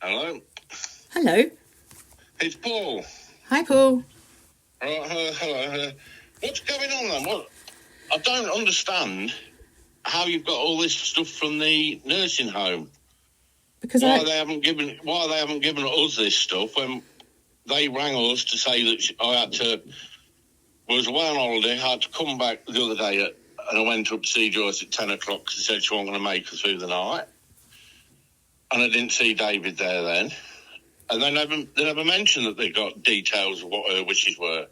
Hello. Hello. It's Paul. Hi, Paul. Hello. What's going on then? What? I don't understand how you've got all this stuff from the nursing home. Because why they haven't given us this stuff when they rang us to say that was away on holiday. I had to come back the other day and I went up to see Joyce at 10 o'clock because she said she wasn't going to make it through the night. And I didn't see David there then. And they never mentioned that they got details of what her wishes were.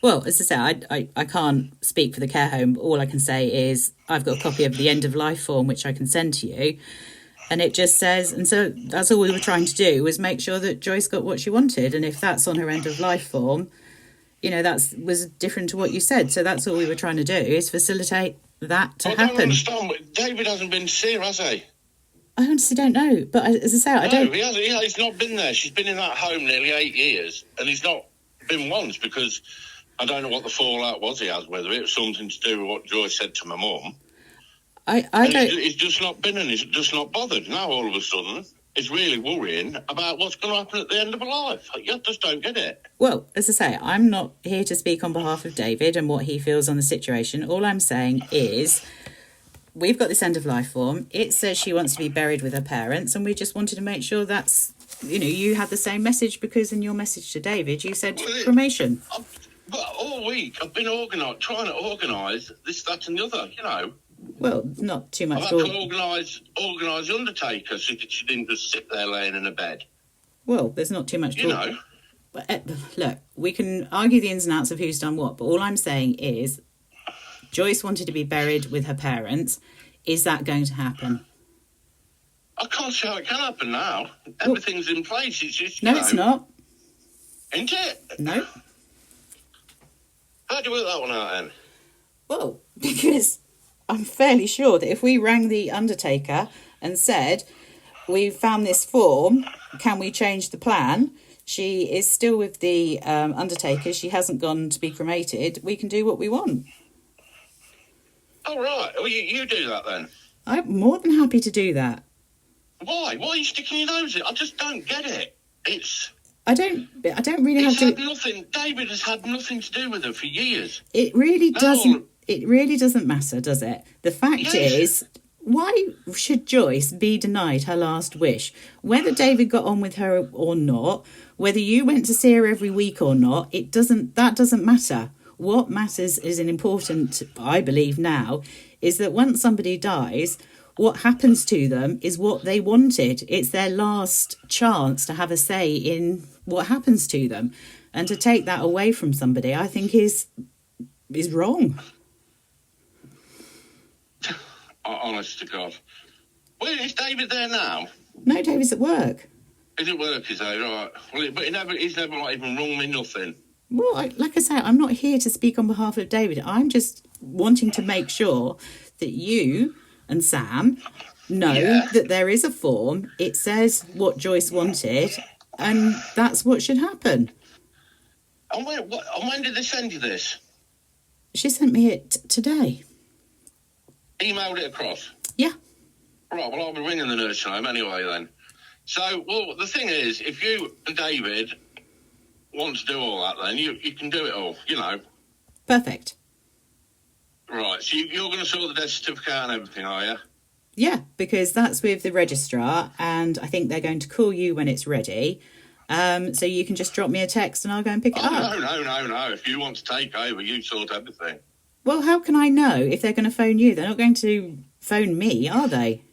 Well, as I say, I can't speak for the care home. All I can say is I've got a copy of the end of life form, which I can send to you. And it just says, and so that's all we were trying to do, was make sure that Joyce got what she wanted. And if that's on her end of life form, that was different to what you said. So that's all we were trying to do, is facilitate that to happen. I don't understand. David hasn't been to see her, has he? I honestly don't know. But as I say, I don't... No, he's not been there. She's been in that home nearly 8 years. And he's not been once because I don't know what the fallout was he has with her. It was something to do with what Joyce said to my mum. He's just not been and he's just not bothered. Now, all of a sudden, he's really worrying about what's going to happen at the end of her life. You just don't get it. Well, as I say, I'm not here to speak on behalf of David and what he feels on the situation. All I'm saying is we've got this end of life form. It says she wants to be buried with her parents, and we just wanted to make sure that's, you had the same message because in your message to David, you said cremation. But all week I've been trying to organise this, that and the other, Well, not too much. I've had to organise undertaker so that she didn't just sit there laying in a bed. Well, there's not too much. But, look, we can argue the ins and outs of who's done what, but all I'm saying is Joyce wanted to be buried with her parents. Is that going to happen? I can't see how it can happen now. Everything's in place. It's just, it's not. Isn't it? No. How do you work that one out then? Well, because I'm fairly sure that if we rang the undertaker and said, we've found this form, can we change the plan? She is still with the undertaker. She hasn't gone to be cremated. We can do what we want. Oh, right. Well, you do that then. I'm more than happy to do that. Why? Why are you sticking your nose in? I just don't get it. I don't really have to... David has had nothing to do with her for years. It really doesn't. It really doesn't matter, does it? The fact is, why should Joyce be denied her last wish? Whether David got on with her or not, whether you went to see her every week or not, that doesn't matter. What matters is important, I believe now, is that once somebody dies, what happens to them is what they wanted. It's their last chance to have a say in what happens to them. And to take that away from somebody, I think is wrong. Honest to God. Well, is David there now? No, David's at work. He's at work, is he? Right. Well, but he's never even rung me nothing. Well, like I say, I'm not here to speak on behalf of David. I'm just wanting to make sure that you and Sam know that there is a form. It says what Joyce wanted, and that's what should happen. And when did they send you this? She sent me it today. Emailed it across? Yeah. Right, well, I'll be ringing the nursing home anyway then. So, well, the thing is, if you and David want to do all that, then you can do it all, Perfect. Right, so you're going to sort the death certificate and everything, are you? Yeah, because that's with the registrar, and I think they're going to call you when it's ready. So you can just drop me a text and I'll go and pick it up. No. If you want to take over, you sort everything. Well, how can I know if they're going to phone you? They're not going to phone me, are they?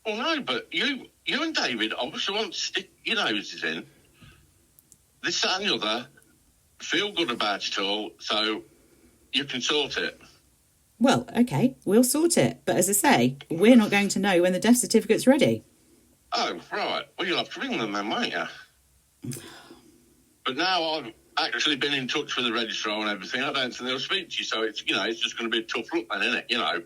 Well, no, but you and David obviously want to stick your noses in. This, that and the other, feel good about it all, so you can sort it. Well, okay, we'll sort it. But as I say, we're not going to know when the death certificate's ready. Oh, right. Well, you'll have to ring them then, won't you? But now I've actually been in touch with the registrar and everything. I don't think they'll speak to you, so it's just going to be a tough look then, isn't it?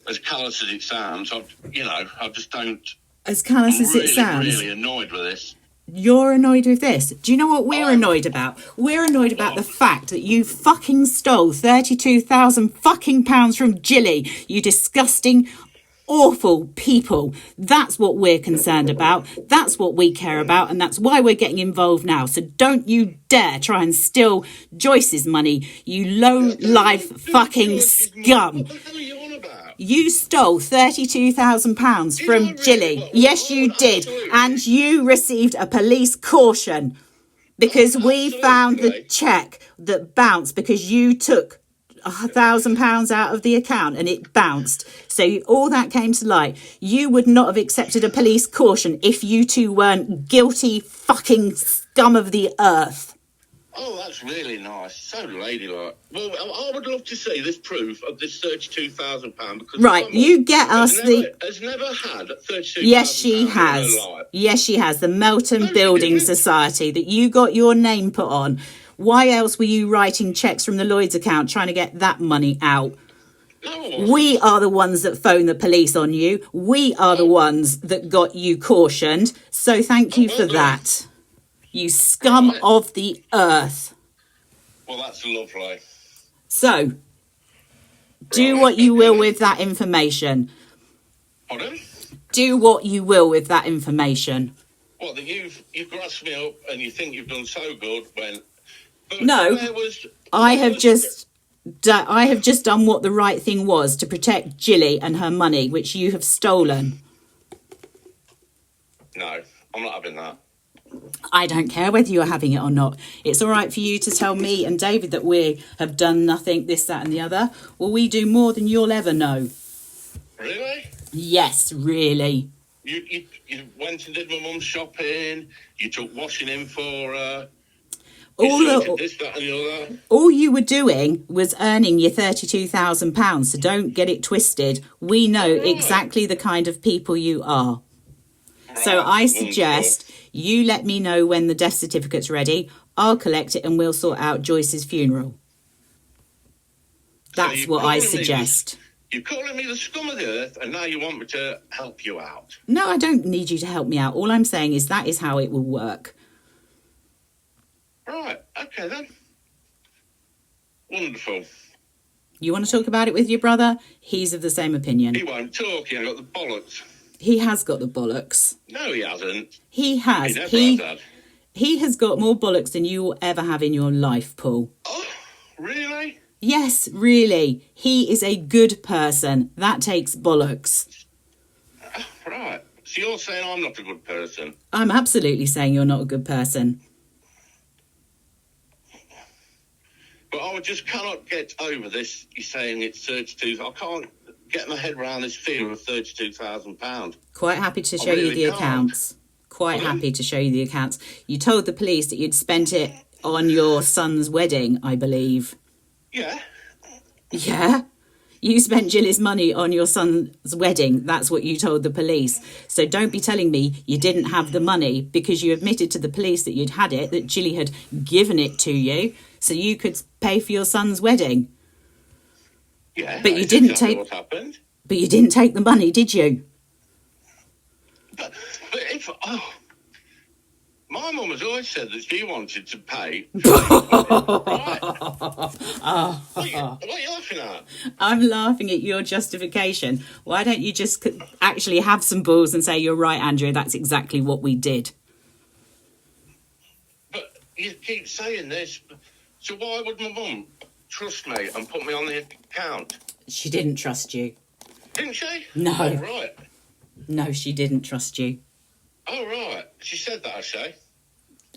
As callous as it sounds, I just don't... As callous as it sounds? I'm really annoyed with this. You're annoyed with this. Do you know what we're annoyed about? We're annoyed about the fact that you fucking stole 32,000 fucking pounds from Jilly, you disgusting awful people. That's what we're concerned about. That's what we care about. And that's why we're getting involved now. So don't you dare try and steal Joyce's money, you low-life fucking scum. What the hell are you on about? You stole £32,000 from Jilly. Yes, you did. And you received a police caution because we found the cheque that bounced because you took £1,000 out of the account and it bounced. So all that came to light. You would not have accepted a police caution if you two weren't guilty fucking scum of the earth. Oh, that's really nice. So ladylike. Well, I would love to see this proof of this £32,000 because right, you get us has never had £32,000. Yes, she has. Yes, she has. The Melton Building Society that you got your name put on. Why else were you writing cheques from the Lloyd's account trying to get that money out? No, we are the ones that phoned the police on you. We are the ones that got you cautioned. So thank you for that. You scum of the earth. Well, that's lovely. So, do what you will with that information. Pardon? Do what you will with that information. Well, then you've grasped me up and you think you've done so good when... No, I have just done what the right thing was to protect Jilly and her money, which you have stolen. No, I'm not having that. I don't care whether you're having it or not. It's all right for you to tell me and David that we have done nothing, this, that and the other. Well, we do more than you'll ever know. Really? Yes, really. You went and did my mum's shopping. You took washing in for her. This, that and the other. All you were doing was earning your £32,000, so don't get it twisted. We know exactly the kind of people you are. Right. So I suggest you let me know when the death certificate's ready. I'll collect it and we'll sort out Joyce's funeral. That's what I suggest. You're calling me the scum of the earth and now you want me to help you out. No, I don't need you to help me out. All I'm saying is that is how it will work. Right, okay then. Wonderful. You want to talk about it with your brother? He's of the same opinion. He won't talk, he ain't got the bollocks. He has got the bollocks. No, he hasn't. He has. He has got more bollocks than you will ever have in your life, Paul. Oh, really? Yes, really. He is a good person. That takes bollocks. Right. So you're saying I'm not a good person? I'm absolutely saying you're not a good person. But I just cannot get over this. You're saying it's 32. I can't get my head around this figure of £32,000. Quite happy to show you the accounts. Quite happy to show you the accounts. You told the police that you'd spent it on your son's wedding, I believe. Yeah. Yeah? You spent Jilly's money on your son's wedding. That's what you told the police. So don't be telling me you didn't have the money because you admitted to the police that you'd had it, that Jilly had given it to you so you could pay for your son's wedding. Yeah. But you didn't take what happened. But you didn't take the money, did you? But if my mum has always said that she wanted to pay. Right. What are you laughing at? I'm laughing at your justification. Why don't you just actually have some balls and say, you're right, Andrea, that's exactly what we did? But you keep saying this. So why would my mum trust me and put me on the account? She didn't trust you. Didn't she? No. Oh, right. No, she didn't trust you. Oh, right. She said that, has she?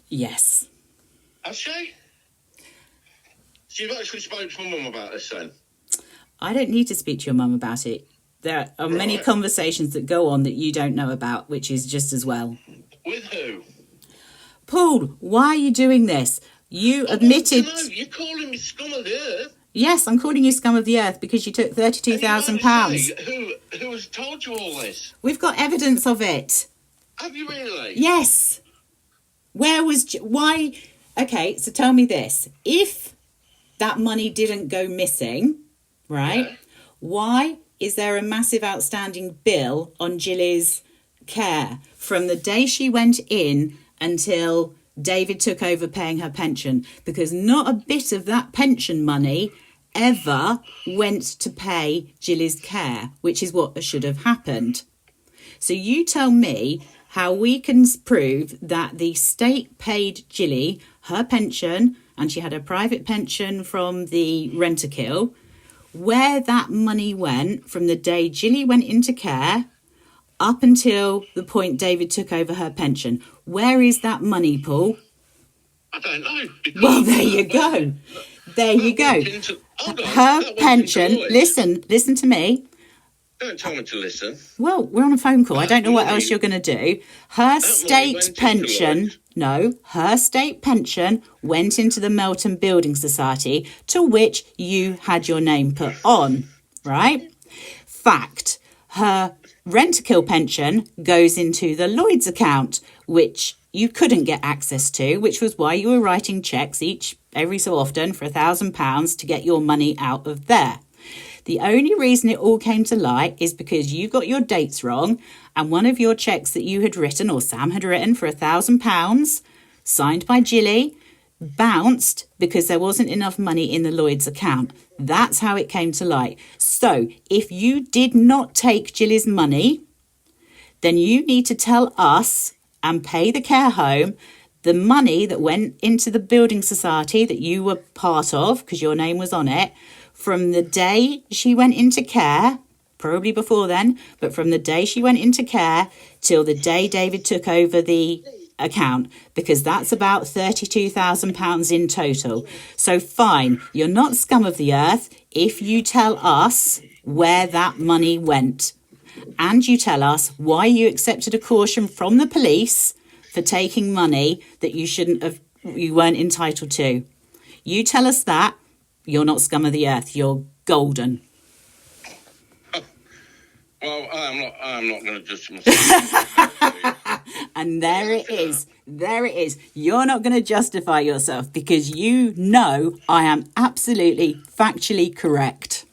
Yes. Has she? So you've actually spoke to my mum about this then? I don't need to speak to your mum about it. There are many conversations that go on that you don't know about, which is just as well. With who? Paul, why are you doing this? You admitted... No, you're calling me scum of the earth. Yes, I'm calling you scum of the earth because you took £32,000. Who has told you all this? We've got evidence of it. Have you really? Yes. Why? Okay, so tell me this. If that money didn't go missing, right, yeah. Why is there a massive outstanding bill on Jilly's care from the day she went in until David took over paying her pension? Because not a bit of that pension money ever went to pay Jilly's care, which is what should have happened. So you tell me how we can prove that the state paid Jilly her pension, and she had a private pension from the rent-a-kill, where that money went from the day Jilly went into care up until the point David took over her pension. Where is that money, Paul? I don't know. Well, there you go. There you go. Her pension, listen to me. Don't tell me to listen. Well, we're on a phone call. I don't know what else you're going to do. Her state pension, her state pension went into the Melton Building Society, to which you had your name put on, right? Fact, her rent-a-kill pension goes into the Lloyd's account, which you couldn't get access to, which was why you were writing cheques every so often for £1,000 to get your money out of there. The only reason it all came to light is because you got your dates wrong, and one of your cheques that you had written, or Sam had written, for £1,000, signed by Jilly, bounced because there wasn't enough money in the Lloyd's account. That's how it came to light. So if you did not take Jilly's money, then you need to tell us and pay the care home the money that went into the building society that you were part of, because your name was on it, from the day she went into care, probably before then, but from the day she went into care till the day David took over the account, because that's about £32,000 in total. So fine, you're not scum of the earth if you tell us where that money went, and you tell us why you accepted a caution from the police for taking money that you weren't entitled to. You tell us that, you're not scum of the earth, you're golden. Well, I'm not going to judge myself. And there it is. You're not going to justify yourself because you know I am absolutely factually correct.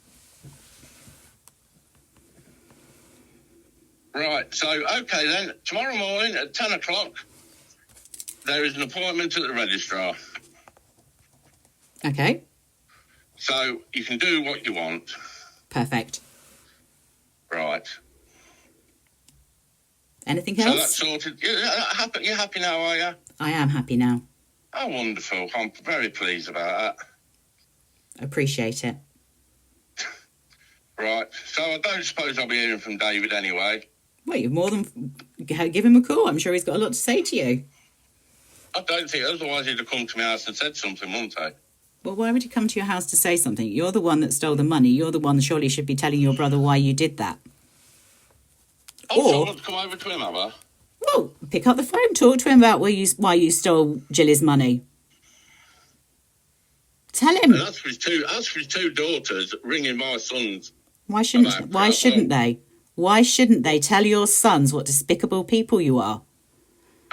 Right, so, okay then, tomorrow morning at 10 o'clock, there is an appointment at the registrar. Okay. So, you can do what you want. Perfect. Right. Anything else? So that's sorted. You're happy now, are you? I am happy now. Oh, wonderful. I'm very pleased about that. Appreciate it. Right. So I don't suppose I'll be hearing from David anyway. Well, you've more than... Give him a call. I'm sure he's got a lot to say to you. I don't think, otherwise he'd have come to my house and said something, wouldn't he? Well, why would he come to your house to say something? You're the one that stole the money. You're the one that surely should be telling your brother why you did that. Oh, so I want to come over to him, have I? Well, pick up the phone, talk to him about why you stole Jilly's money. Tell him. And as for his two daughters ringing my sons. Why shouldn't they? Why shouldn't they tell your sons what despicable people you are?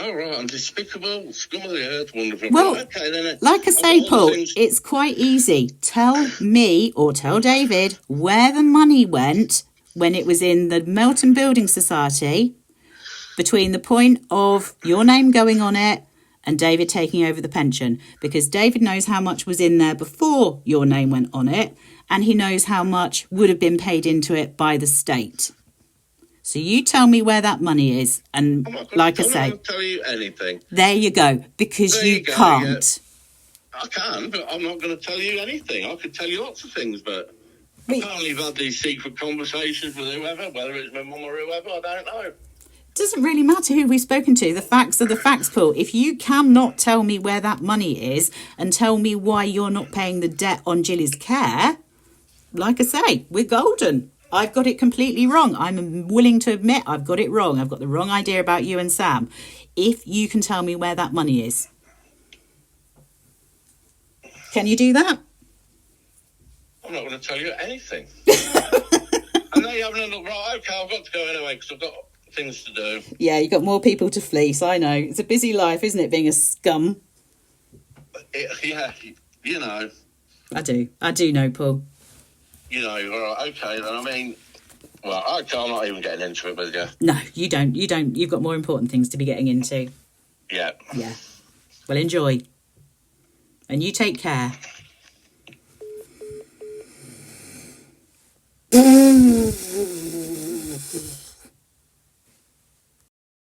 Oh, right, I'm despicable, scum of the earth, wonderful. Well, okay, then, like I say, Paul, it's quite easy. Tell me or tell David where the money went when it was in the Melton Building Society between the point of your name going on it and David taking over the pension, because David knows how much was in there before your name went on it, and he knows how much would have been paid into it by the state. So you tell me where that money is, and like I say, I'm not going to tell you anything. There you go, because you can't. Yeah. I can, but I'm not going to tell you anything. I could tell you lots of things, but apparently you've had these secret conversations with whoever, whether it's my mum or whoever, I don't know. It doesn't really matter who we've spoken to. The facts are the facts, Paul. If you cannot tell me where that money is and tell me why you're not paying the debt on Jilly's care, like I say, we're golden. I've got it completely wrong. I'm willing to admit I've got it wrong. I've got the wrong idea about you and Sam. If you can tell me where that money is. Can you do that? I'm not going to tell you anything. I know you're having a look. Right, okay, I've got to go anyway because I've got things to do. Yeah, you've got more people to fleece, I know. It's a busy life, isn't it, being a scum? Yeah, you know. I do know, Paul. You know, right, okay, then, I mean, well, okay, I'm not even getting into it with you. No, you don't. You've got more important things to be getting into. Yeah. Yeah. Well, enjoy. And you take care.